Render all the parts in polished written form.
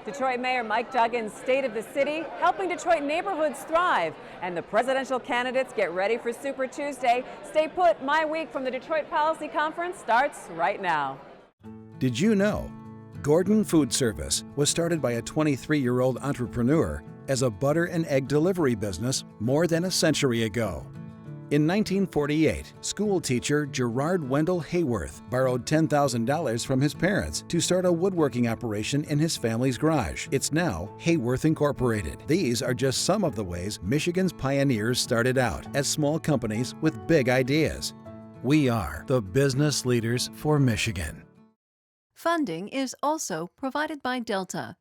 Detroit Mayor Mike Duggan's State of the City, helping Detroit neighborhoods thrive. And the presidential candidates get ready for Super Tuesday. Stay put. MiWeek from the Detroit Policy Conference starts right now. Did you know Gordon Food Service was started by a 23-year-old entrepreneur as a butter and egg delivery business more than a century ago? In 1948, school teacher Gerard Wendell Hayworth borrowed $10,000 from his parents to start a woodworking operation in his family's garage. It's now Hayworth Incorporated. These are just some of the ways Michigan's pioneers started out as small companies with big ideas. We are the business leaders for Michigan. Funding is also provided by Delta.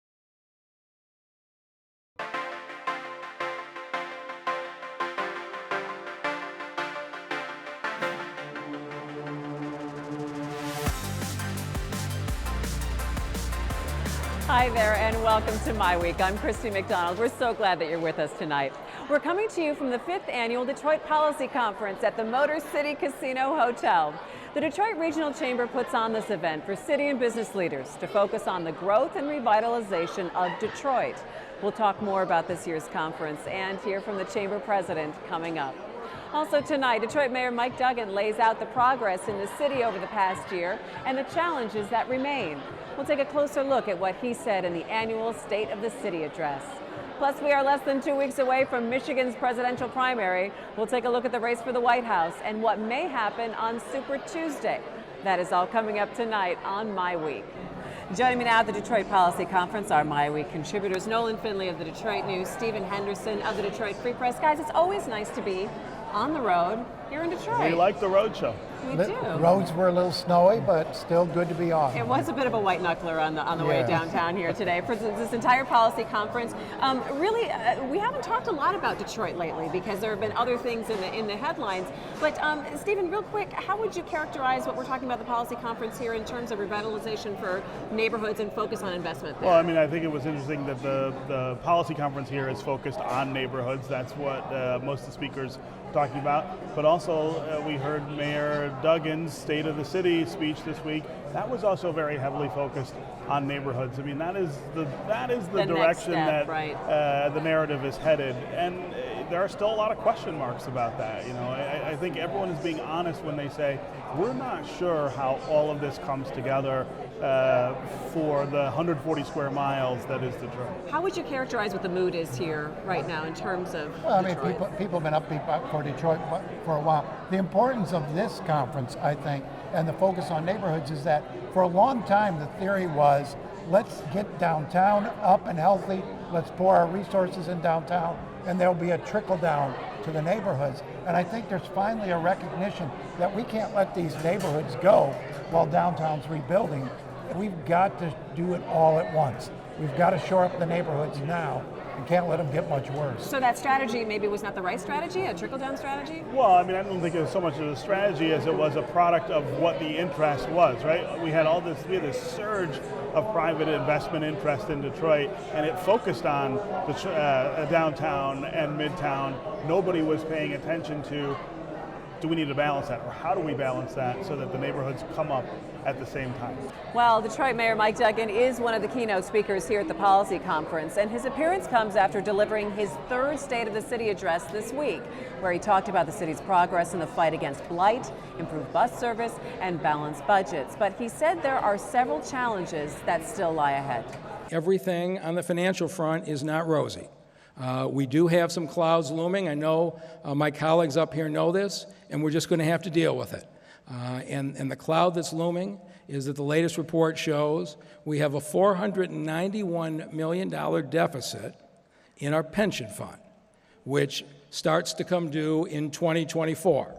Hi there and welcome to MiWeek. I'm Christy McDonald. We're so glad that you're with us tonight. We're coming to you from the 5th Annual Detroit Policy Conference at the Motor City Casino Hotel. The Detroit Regional Chamber puts on this event for city and business leaders to focus on the growth and revitalization of Detroit. We'll talk more about this year's conference and hear from the Chamber President coming up. Also tonight, Detroit Mayor Mike Duggan lays out the progress in the city over the past year and the challenges that remain. We'll take a closer look at what he said in the annual State of the City address. Plus, we are less than 2 weeks away from Michigan's presidential primary. We'll take a look at the race for the White House and what may happen on Super Tuesday. That is all coming up tonight on MiWeek. Joining me now at the Detroit Policy Conference are MiWeek contributors Nolan Finley of the Detroit News, Stephen Henderson of the Detroit Free Press. Guys, it's always nice to be on the road here in Detroit. We like the road show. We The do. roads were a little snowy, but still good to be on. It was a bit of a white knuckler on the way Yeah. downtown here today for this entire policy conference. We haven't talked a lot about Detroit lately because there have been other things in the headlines. But Stephen, real quick, how would you characterize what we're talking about the policy conference here in terms of revitalization for neighborhoods and focus on investment there? Well, I mean, I think it was interesting that the policy conference here is focused on neighborhoods. That's what most of the speakers talking about, but also we heard Mayor Duggan's State of the City speech this week. That was also very heavily focused on neighborhoods. I mean, that is the direction step, that right. The narrative is headed, and there are still a lot of question marks about that. You know, I think everyone is being honest when they say we're not sure how all of this comes together for the 140 square miles that is Detroit. How would you characterize what the mood is here right now in terms of Well, I mean, Detroit? people have been upbeat for Detroit for a while. The importance of this conference, I think, and the focus on neighborhoods is that for a long time the theory was, let's get downtown up and healthy, let's pour our resources in downtown, and there'll be a trickle down to the neighborhoods. And I think there's finally a recognition that we can't let these neighborhoods go while downtown's rebuilding. We've got to do it all at once. We've got to shore up the neighborhoods now and can't let them get much worse. So that strategy maybe was not the right strategy, a trickle-down strategy? Well, I mean, I don't think it was so much of a strategy as it was a product of what the interest was, right? We had this surge of private investment interest in Detroit, and it focused on the downtown and midtown. Nobody was paying attention to, do we need to balance that, or how do we balance that so that the neighborhoods come up at the same time? Well, Detroit Mayor Mike Duggan is one of the keynote speakers here at the policy conference, and his appearance comes after delivering his third State of the City address this week, where he talked about the city's progress in the fight against blight, improved bus service, and balanced budgets. But he said there are several challenges that still lie ahead. Everything on the financial front is not rosy. We do have some clouds looming. I know my colleagues up here know this, and we're just going to have to deal with it. And the cloud that's looming is that the latest report shows we have a $491 million deficit in our pension fund, which starts to come due in 2024.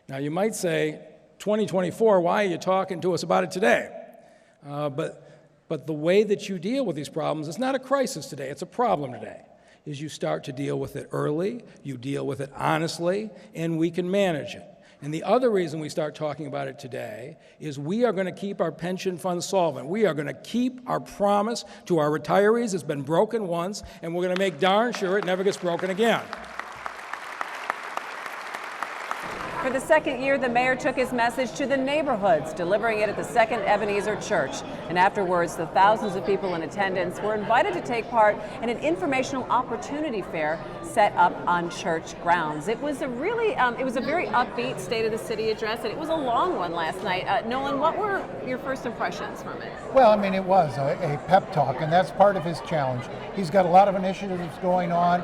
Now, you might say, 2024, why are you talking to us about it today? But the way that you deal with these problems, it's not a crisis today, it's a problem today, is you start to deal with it early, you deal with it honestly, and we can manage it. And the other reason we start talking about it today is we are going to keep our pension fund solvent. We are going to keep our promise to our retirees. It's been broken once, and we're going to make darn sure it never gets broken again. For For the second year, the mayor took his message to the neighborhoods, delivering it at the Second Ebenezer Church. And afterwards, the thousands of people in attendance were invited to take part in an informational opportunity fair set up on church grounds. It was a really, it was a very upbeat State of the City address, and it was a long one last night. Nolan, what were your first impressions from it? Well, I mean, it was a pep talk, and that's part of his challenge. He's got a lot of initiatives going on.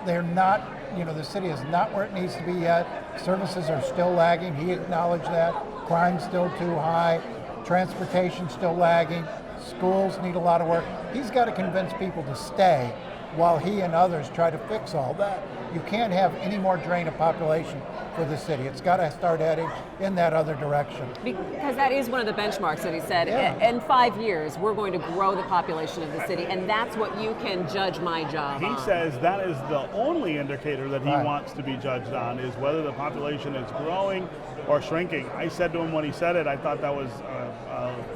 They're not, the city is not where it needs to be yet. Services are still lagging. He acknowledged that. Crime's still too high. Transportation still lagging. Schools need a lot of work. He's got to convince people to stay while he and others try to fix all that. You can't have any more drain of population for the city. It's got to start heading in that other direction. Because that is one of the benchmarks that he said. Yeah. In 5 years, we're going to grow the population of the city, and that's what you can judge my job He on. says that is the only indicator that he Right. wants to be judged on, is whether the population is growing or shrinking. I said to him when he said it, I thought that was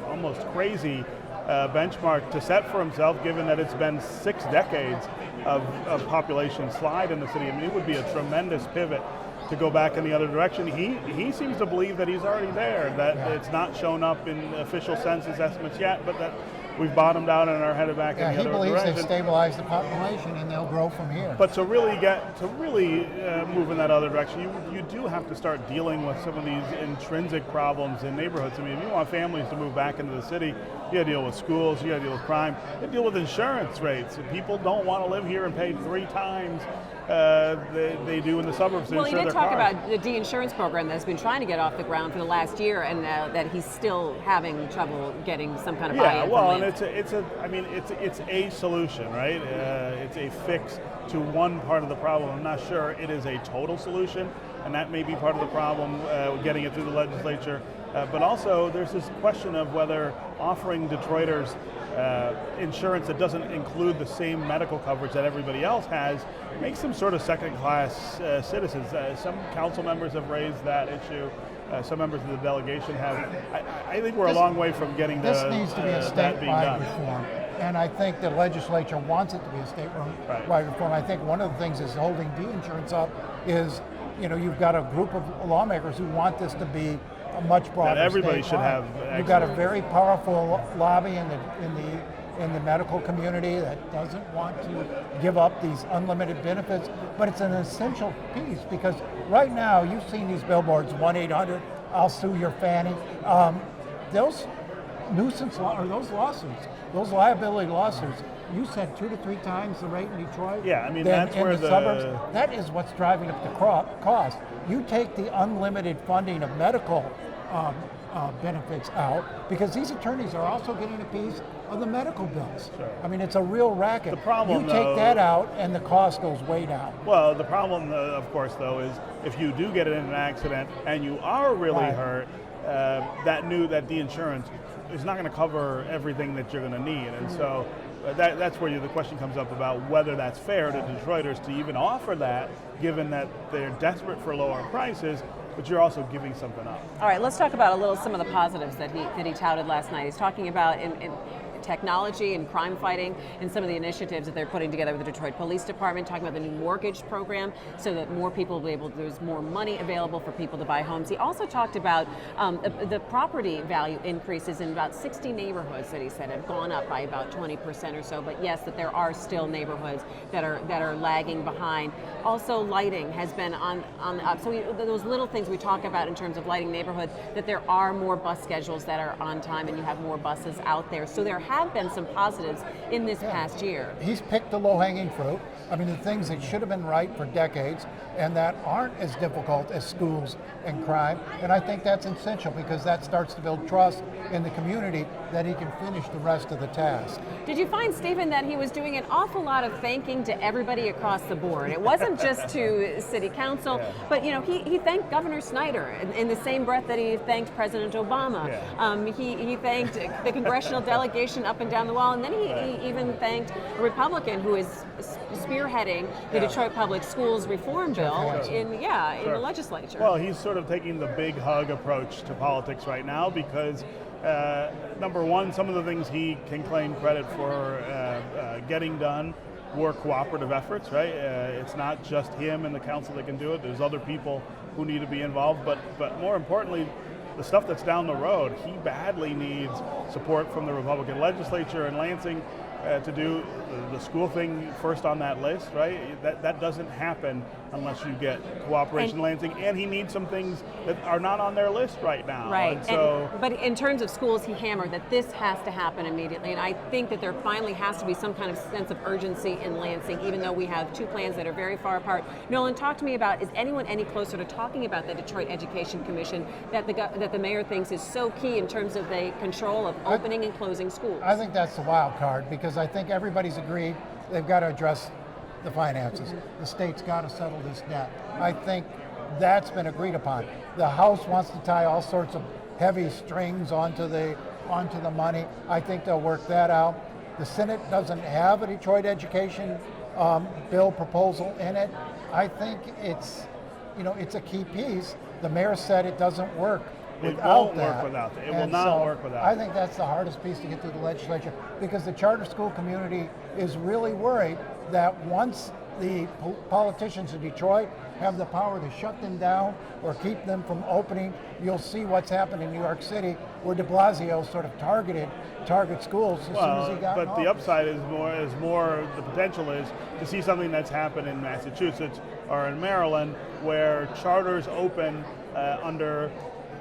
almost crazy benchmark to set for himself, given that it's been 6 decades of population slide in the city. I mean, it would be a tremendous pivot to go back in the other direction. He seems to believe that he's already there, that it's not shown up in official census estimates yet, but that we've bottomed out and are headed back in the other direction. He believes they've stabilized the population and they'll grow from here. But to really move in that other direction, you do have to start dealing with some of these intrinsic problems in neighborhoods. I mean, if you want families to move back into the city, you got to deal with schools, you got to deal with crime, you got to deal with insurance rates. People don't want to live here and pay 3 times they do in the suburbs to Well, he insure did their talk cars. about the de-insurance program that's been trying to get off the ground for the last year, and that he's still having trouble getting some kind of buy-in. Yeah, well, from and it. it's a solution, right? It's a fix to one part of the problem. I'm not sure it is a total solution, and that may be part of the problem getting it through the legislature. But also, there's this question of whether offering Detroiters insurance that doesn't include the same medical coverage that everybody else has makes them sort of second-class citizens. Some council members have raised that issue. Some members of the delegation have. I think we're a long way from getting this needs to be a that being statewide done. reform, and I think the legislature wants it to be a statewide Right. reform. I think one of the things is holding de-insurance up is, you've got a group of lawmakers who want this to be a much broader. That everybody statewide. should have You've got a access. very powerful lobby in the medical community that doesn't want to give up these unlimited benefits, but it's an essential piece because right now you've seen these billboards, 1-800, I'll sue your Fannie. Those those lawsuits, those liability lawsuits, you said 2 to 3 times the rate in Detroit. Yeah, I mean, than that's in where the suburbs. That is what's driving up the cost. You take the unlimited funding of medical benefits out, because these attorneys are also getting a piece of the medical bills. Sure. I mean, it's a real racket. The problem, you take though, that out, and the cost goes way down. Well, the problem, of course, though, is if you do get in an accident and you are really Right. hurt, that de-insurance is not going to cover everything that you're going to need, and so that's where the question comes up about whether that's fair to Detroiters to even offer that, given that they're desperate for lower prices, but you're also giving something up. All right, let's talk about some of the positives that he touted last night. He's talking about in technology and crime fighting and some of the initiatives that they're putting together with the Detroit Police Department, talking about the new mortgage program so that more people will be able to, there's more money available for people to buy homes. He also talked about the property value increases in about 60 neighborhoods that he said have gone up by about 20% or so, but yes, that there are still neighborhoods that are lagging behind. Also, lighting has been on the up. So those little things we talk about in terms of lighting neighborhoods, that there are more bus schedules that are on time and you have more buses out there. So there have been some positives in this past year. He's picked the low-hanging fruit. I mean, the things that should have been right for decades and that aren't as difficult as schools and crime. And I think that's essential because that starts to build trust in the community that he can finish the rest of the task. Did you find, Stephen, that he was doing an awful lot of thanking to everybody across the board? It wasn't just to City Council, but he thanked Governor Snyder in the same breath that he thanked President Obama. He thanked the congressional delegation up and down the wall, and then he even thanked a Republican who is spearheading the Detroit Public Schools reform bill in the legislature. Well, he's sort of taking the big hug approach to politics right now because number one, some of the things he can claim credit for getting done were cooperative efforts, right? It's not just him and the council that can do it. There's other people who need to be involved, but more importantly, the stuff that's down the road. He badly needs support from the Republican legislature in Lansing to do the school thing first on that list, right? That doesn't happen unless you get cooperation in Lansing, and he needs some things that are not on their list right now. Right, and so, but in terms of schools, he hammered that this has to happen immediately, and I think that there finally has to be some kind of sense of urgency in Lansing, even though we have two plans that are very far apart. Nolan, talk to me about, is anyone any closer to talking about the Detroit Education Commission that the mayor thinks is so key in terms of the control of opening and closing schools? I think that's the wild card, because I think everybody's agreed they've got to address the finances. The state's got to settle this debt. I think that's been agreed upon. The House wants to tie all sorts of heavy strings onto the money. I think they'll work that out. The Senate doesn't have a Detroit education bill proposal in it. I think it's a key piece. The mayor said it doesn't work without that. It won't work without that. It will not work without I think that's the hardest piece to get through the legislature, because the charter school community is really worried that once the politicians in Detroit have the power to shut them down or keep them from opening, you'll see what's happened in New York City, where de Blasio sort of target schools as soon as he got in but the office. upside is more, the potential is to see something that's happened in Massachusetts or in Maryland, where charters open under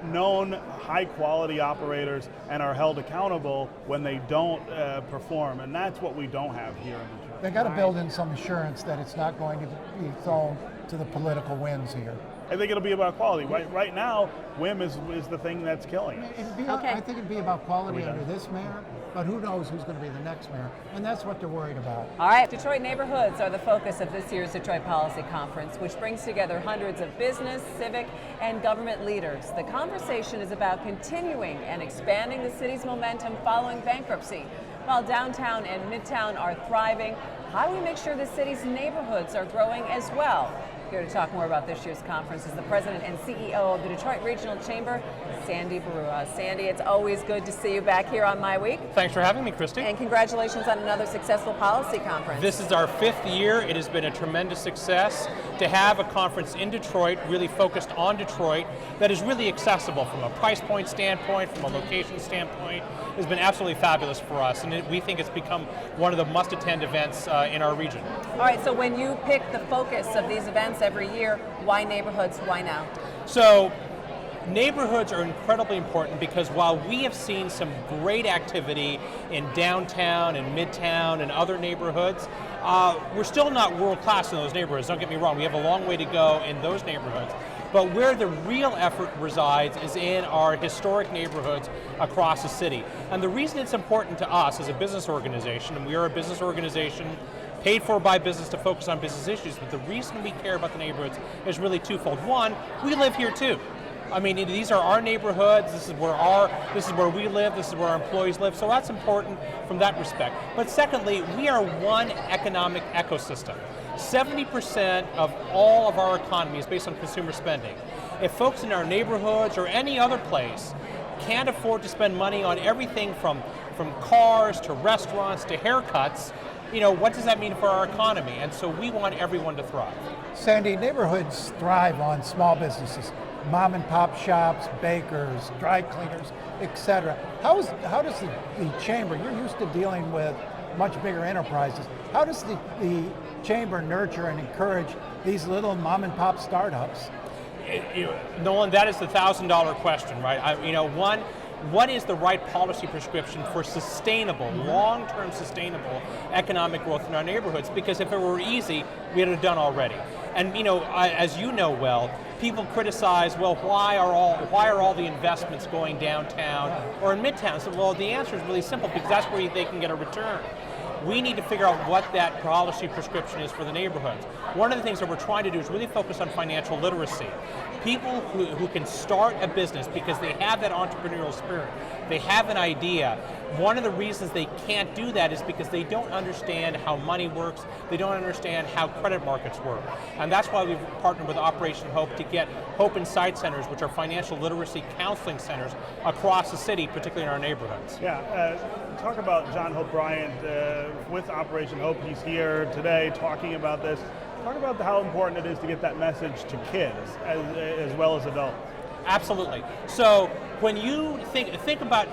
known high-quality operators and are held accountable when they don't perform, and that's what we don't have here in Detroit. They got to build in some assurance that it's not going to be thrown to the political winds here. I think it'll be about quality. Right now, whim is the thing that's killing us. I think it'd be about quality under this mayor, but who knows who's going to be the next mayor, and that's what they're worried about. All right, Detroit neighborhoods are the focus of this year's Detroit Policy Conference, which brings together hundreds of business, civic, and government leaders. The conversation is about continuing and expanding the city's momentum following bankruptcy. While downtown and midtown are thriving, how do we make sure the city's neighborhoods are growing as well? Here to talk more about this year's conference is the president and CEO of the Detroit Regional Chamber, Sandy Barua. Sandy, it's always good to see you back here on MiWeek. Thanks for having me, Christy. And congratulations on another successful policy conference. This is our 5th year. It has been a tremendous success to have a conference in Detroit, really focused on Detroit, that is really accessible from a price point standpoint, from a location standpoint. It's been absolutely fabulous for us, and we think it's become one of the must-attend events in our region. All right, so when you pick the focus of these events every year, why neighborhoods, why now? So, neighborhoods are incredibly important because while we have seen some great activity in downtown and midtown and other neighborhoods, we're still not world-class in those neighborhoods. Don't get me wrong, we have a long way to go in those neighborhoods. But where the real effort resides is in our historic neighborhoods across the city. And the reason it's important to us as a business organization, and we are a business organization paid for by business to focus on business issues, but the reason we care about the neighborhoods is really twofold. One, we live here too. I mean, these are our neighborhoods, this is where we live, this is where our employees live, so that's important from that respect. But secondly, we are one economic ecosystem. 70% of all of our economy is based on consumer spending. If folks in our neighborhoods or any other place can't afford to spend money on everything from cars to restaurants to haircuts, what does that mean for our economy? And so we want everyone to thrive. Sandy, neighborhoods thrive on small businesses, mom and pop shops, bakers, dry cleaners, etc. How does the chamber, you're used to dealing with much bigger enterprises, how does the chamber nurture and encourage these little mom and pop startups? Nolan, that is the $1,000 question, right? One, what is the right policy prescription for sustainable, long-term sustainable economic growth in our neighborhoods? Because if it were easy, we'd have done already. And as you know well, people criticize, well, why are all the investments going downtown or in midtown? So, well, the answer is really simple, because that's where they can get a return. We need to figure out what that policy prescription is for the neighborhoods. One of the things that we're trying to do is really focus on financial literacy. People who can start a business because they have that entrepreneurial spirit, they have an idea. One of the reasons they can't do that is because they don't understand how money works, they don't understand how credit markets work. And that's why we've partnered with Operation Hope to get Hope Insight Centers, which are financial literacy counseling centers across the city, particularly in our neighborhoods. Yeah, talk about John Hope Bryant with Operation Hope. He's here today talking about this. Talk about how important it is to get that message to kids as well as adults. Absolutely. So when you think about,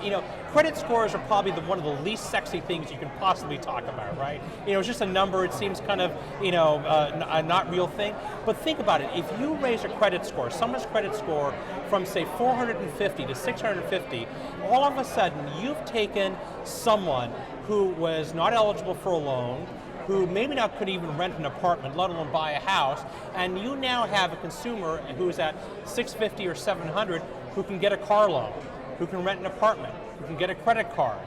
credit scores are probably one of the least sexy things you can possibly talk about, right? It's just a number. It seems kind of, a not real thing. But think about it. If you raise a credit score, someone's credit score from say 450 to 650, all of a sudden you've taken someone who was not eligible for a loan, who maybe not could even rent an apartment, let alone buy a house, and you now have a consumer who's at 650 or 700 who can get a car loan, who can rent an apartment, who can get a credit card.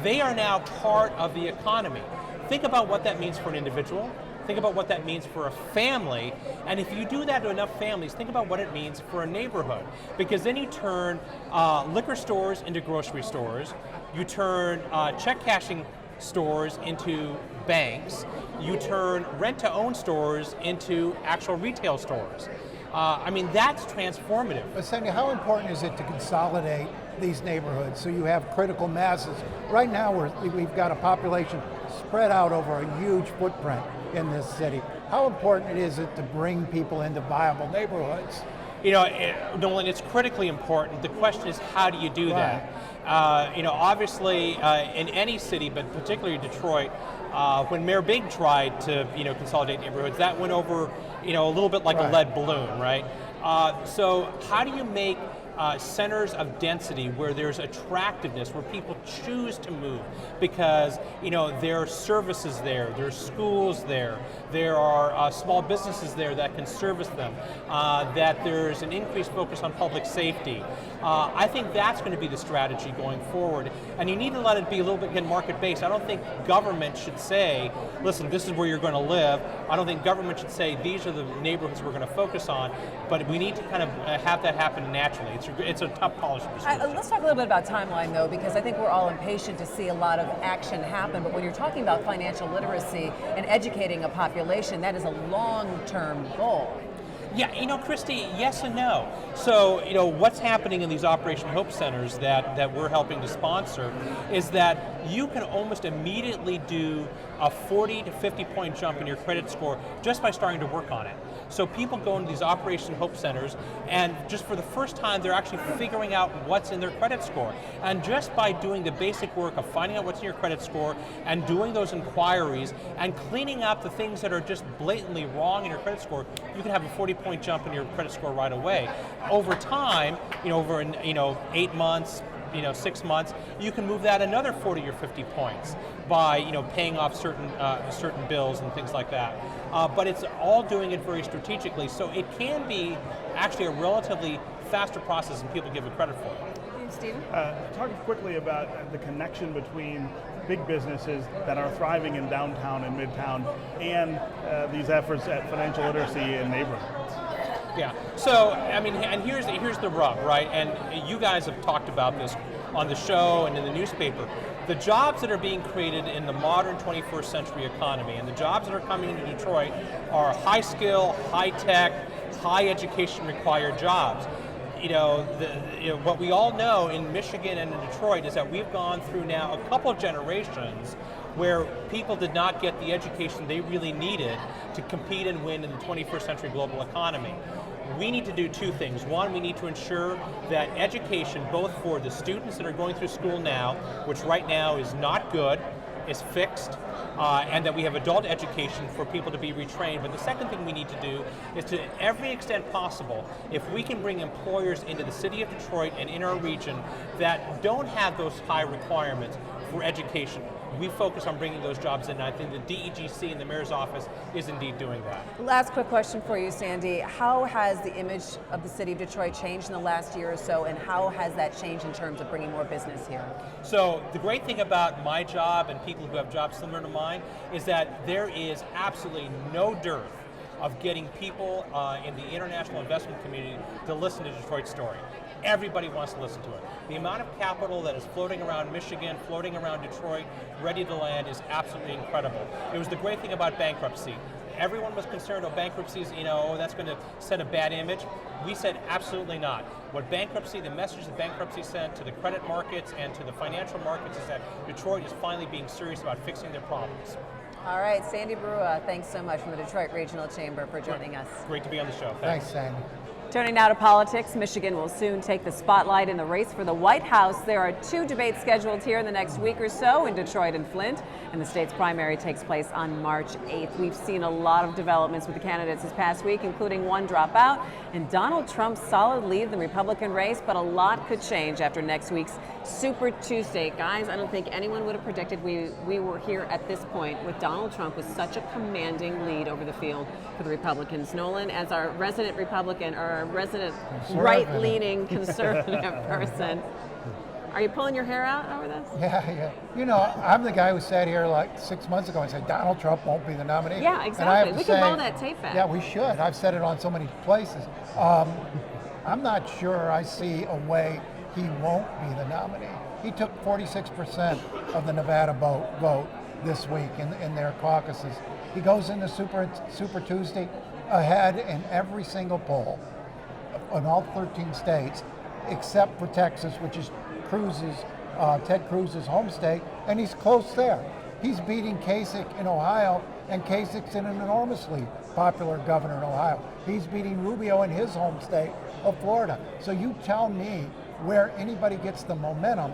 They are now part of the economy. Think about what that means for an individual. Think about what that means for a family, and if you do that to enough families, think about what it means for a neighborhood. Because then you turn liquor stores into grocery stores, you turn check cashing stores into banks, you turn rent-to-own stores into actual retail stores. That's transformative. But Sandy, how important is it to consolidate these neighborhoods so you have critical masses? Right now we've got a population spread out over a huge footprint in this city. How important is it to bring people into viable neighborhoods? Nolan, it's critically important. The question is, how do you do that? Obviously, in any city, but particularly Detroit, when Mayor Big tried to, consolidate neighborhoods, that went over, a little bit like a lead balloon, right? So how do you make centers of density where there's attractiveness, where people choose to move because there are services there, there's schools there are small businesses there that can service them, that there's an increased focus on public safety. I think that's going to be the strategy going forward, and you need to let it be a little bit market-based. I don't think government should say, listen, this is where you're going to live. I don't think government should say, these are the neighborhoods we're going to focus on, but we need to kind of have that happen naturally. It's a tough policy decision. Let's talk a little bit about timeline, though, because I think we're all impatient to see a lot of action happen. But when you're talking about financial literacy and educating a population, that is a long-term goal. Yeah, Christy, yes and no. So, what's happening in these Operation Hope Centers that we're helping to sponsor is that you can almost immediately do a 40 to 50 point jump in your credit score just by starting to work on it. So people go into these Operation Hope Centers, and just for the first time, they're actually figuring out what's in their credit score. And just by doing the basic work of finding out what's in your credit score and doing those inquiries and cleaning up the things that are just blatantly wrong in your credit score, you can have a 40 point jump in your credit score right away. Over time, over 8 months, 6 months, you can move that another 40 or 50 points by paying off certain bills and things like that. But it's all doing it very strategically, so it can be actually a relatively faster process than people give it credit for. Stephen? Talk quickly about the connection between big businesses that are thriving in downtown and midtown and these efforts at financial literacy in neighborhoods. Yeah, so, and here's the rub, right? And you guys have talked about this on the show and in the newspaper. The jobs that are being created in the modern 21st century economy and the jobs that are coming into Detroit are high skill, high tech, high education required jobs. What we all know in Michigan and in Detroit is that we've gone through now a couple of generations where people did not get the education they really needed to compete and win in the 21st century global economy. We need to do two things. One, we need to ensure that education, both for the students that are going through school now, which right now is not good, is fixed, and that we have adult education for people to be retrained. But the second thing we need to do is, to every extent possible, if we can bring employers into the city of Detroit and in our region that don't have those high requirements for education, we focus on bringing those jobs in. And I think the DEGC and the mayor's office is indeed doing that. Last quick question for you, Sandy. How has the image of the city of Detroit changed in the last year or so, and how has that changed in terms of bringing more business here? So the great thing about my job and people who have jobs similar to mine is that there is absolutely no dearth of getting people in the international investment community to listen to Detroit's story. Everybody wants to listen to it. The amount of capital that is floating around Michigan, floating around Detroit, ready to land is absolutely incredible. It was the great thing about bankruptcy. Everyone was concerned about bankruptcies, that's going to set a bad image. We said absolutely not. The message that bankruptcy sent to the credit markets and to the financial markets is that Detroit is finally being serious about fixing their problems. All right, Sandy Barua, thanks so much from the Detroit Regional Chamber for joining us. Great to be on the show. Thanks, Sandy. Turning now to politics, Michigan will soon take the spotlight in the race for the White House. There are 2 debates scheduled here in the next week or so in Detroit and Flint, and the state's primary takes place on March 8th. We've seen a lot of developments with the candidates this past week, including one dropout and Donald Trump's solid lead in the Republican race, but a lot could change after next week's Super Tuesday. Guys, I don't think anyone would have predicted we were here at this point with Donald Trump with such a commanding lead over the field for the Republicans. Nolan, as our resident Republican, or our resident right-leaning conservative person, are you pulling your hair out over this? Yeah. You know, I'm the guy who sat here like 6 months ago and said Donald Trump won't be the nominee. Yeah, exactly. We can roll that tape back. Yeah, we should. I've said it on so many places. I'm not sure I see a way he won't be the nominee. He took 46% of the Nevada vote this week in their caucuses. He goes into Super Tuesday ahead in every single poll in all 13 states, except for Texas, which is Ted Cruz's home state, and he's close there. He's beating Kasich in Ohio, and Kasich's an enormously popular governor in Ohio. He's beating Rubio in his home state of Florida. So you tell me where anybody gets the momentum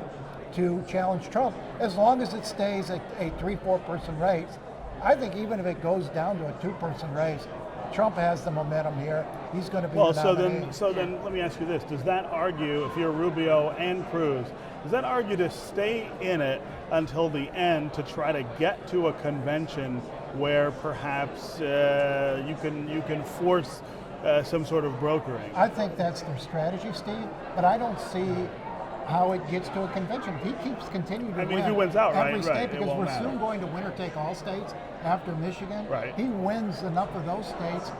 to challenge Trump, as long as it stays a 3-4 person race. I think even if it goes down to a 2-person race, Trump has the momentum here. He's going to be the nominee. So then let me ask you this. Does that argue, if you're Rubio and Cruz, does that argue to stay in it until the end to try to get to a convention where perhaps you can force some sort of brokering? I think that's their strategy, Steve, but I don't see how it gets to a convention. If he keeps continuing to win if he wins out, every right, state, it because won't we're matter. soon going to winner-take-all states after Michigan. Right. He wins enough of those states.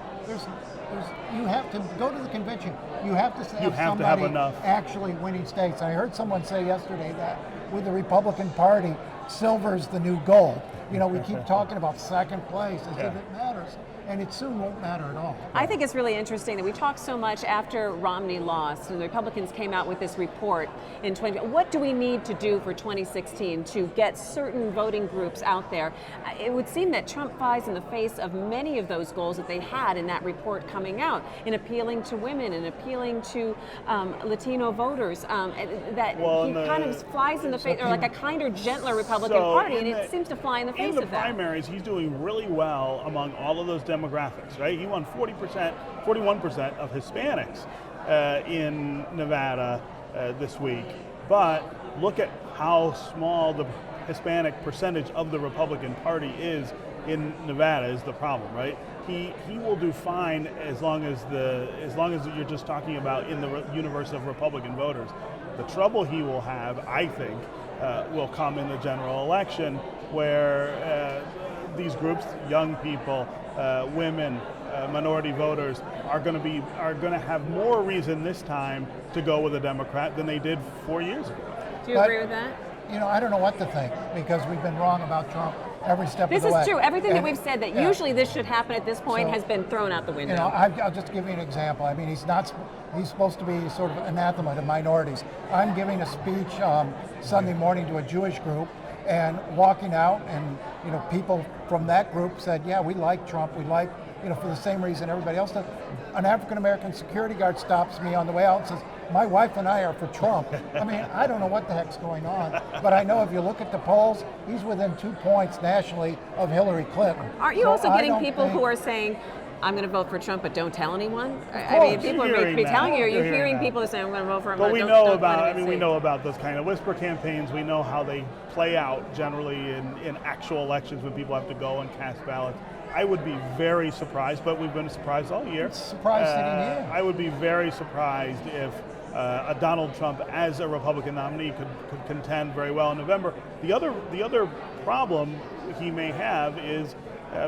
You have to go to the convention. You have to have somebody enough. actually winning states. I heard someone say yesterday that with the Republican Party, silver's the new gold. You know, we keep talking about second place as if it matters, and it soon won't matter at all. I think it's really interesting that we talked so much after Romney lost and the Republicans came out with this report in 20. What do we need to do for 2016 to get certain voting groups out there? It would seem that Trump flies in the face of many of those goals that they had in that report coming out, in appealing to women and appealing to Latino voters, that he kind of flies in the face, or like a kinder, gentler Republican Party, and it seems to fly in the face of that. In the primaries, he's doing really well among all of those demographics, right? He won 41% of Hispanics in Nevada this week. But look at how small the Hispanic percentage of the Republican Party is in Nevada is the problem, right? He will do fine as long as you're just talking about in the universe of Republican voters. The trouble he will have, I think, will come in the general election, where these groups, young people, women, minority voters, are going to have more reason this time to go with a Democrat than they did 4 years ago. Do you agree with that? You know, I don't know what to think, because we've been wrong about Trump every step of the way. This is true. Everything that we've said that usually this should happen at this point has been thrown out the window. You know, I'll just give you an example. I mean, he's supposed to be sort of anathema to minorities. I'm giving a speech Sunday morning to a Jewish group, and walking out, and you know, people from that group said, yeah, we like Trump, we like, you know, for the same reason everybody else does. An African-American security guard stops me on the way out and says, my wife and I are for Trump. I mean, I don't know what the heck's going on, but I know if you look at the polls, he's within 2 points nationally of Hillary Clinton. Aren't you also getting people who are saying, I'm going to vote for Trump, but don't tell anyone? I mean, people are telling you. You're hearing people that say, I'm going to vote for him. But we know about those kind of whisper campaigns. We know how they play out generally in actual elections when people have to go and cast ballots. I would be very surprised, but we've been surprised all year. Surprised sitting here. I would be very surprised if a Donald Trump as a Republican nominee could contend very well in November. The other problem he may have is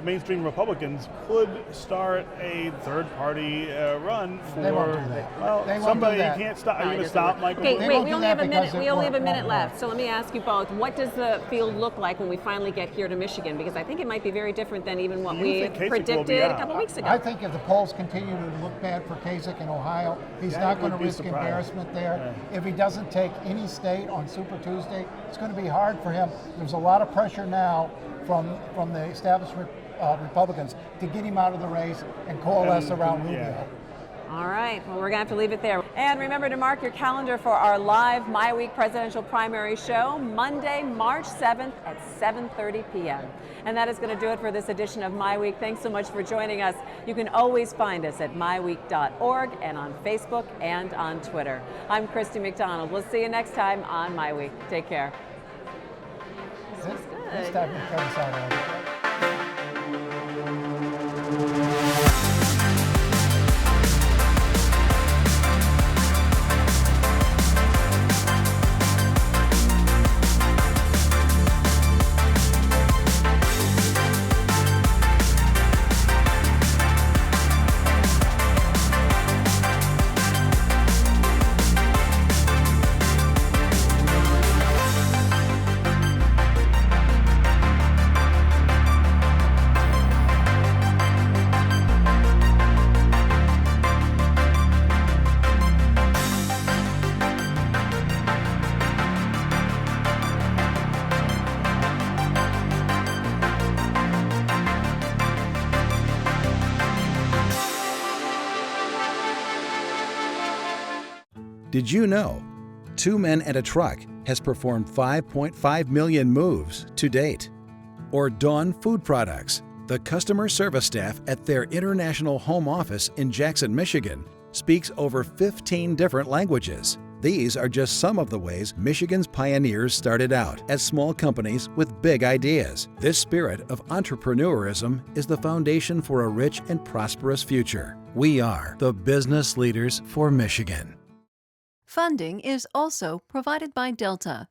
mainstream Republicans could start a third-party run for. They won't do that. Well, somebody can't stop. Are you going to stop, Michael? Okay, They wait. won't We do only that have a minute. because We only have a it minute won't left. work. So let me ask you both: what does the field look like when we finally get here to Michigan? Because I think it might be very different than even what we think Kasich will be predicted a out? couple weeks ago. I think if the polls continue to look bad for Kasich in Ohio, he's not going to risk embarrassment there. If he doesn't take any state on Super Tuesday, it's going to be hard for him. There's a lot of pressure now from the establishment Republicans to get him out of the race and coalesce around Rubio. Yeah. All right, well, we're going to have to leave it there. And remember to mark your calendar for our live MiWeek presidential primary show, Monday, March 7th at 7:30 p.m. And that is going to do it for this edition of MiWeek. Thanks so much for joining us. You can always find us at MiWeek.org and on Facebook and on Twitter. I'm Christy McDonald. We'll see you next time on MiWeek. Take care. This was good. This time we cut us out. Did you know 2 Men and a Truck has performed 5.5 million moves to date? Or Dawn Food Products, the customer service staff at their international home office in Jackson, Michigan, speaks over 15 different languages. These are just some of the ways Michigan's pioneers started out as small companies with big ideas. This spirit of entrepreneurism is the foundation for a rich and prosperous future. We are the business leaders for Michigan. Funding is also provided by Delta,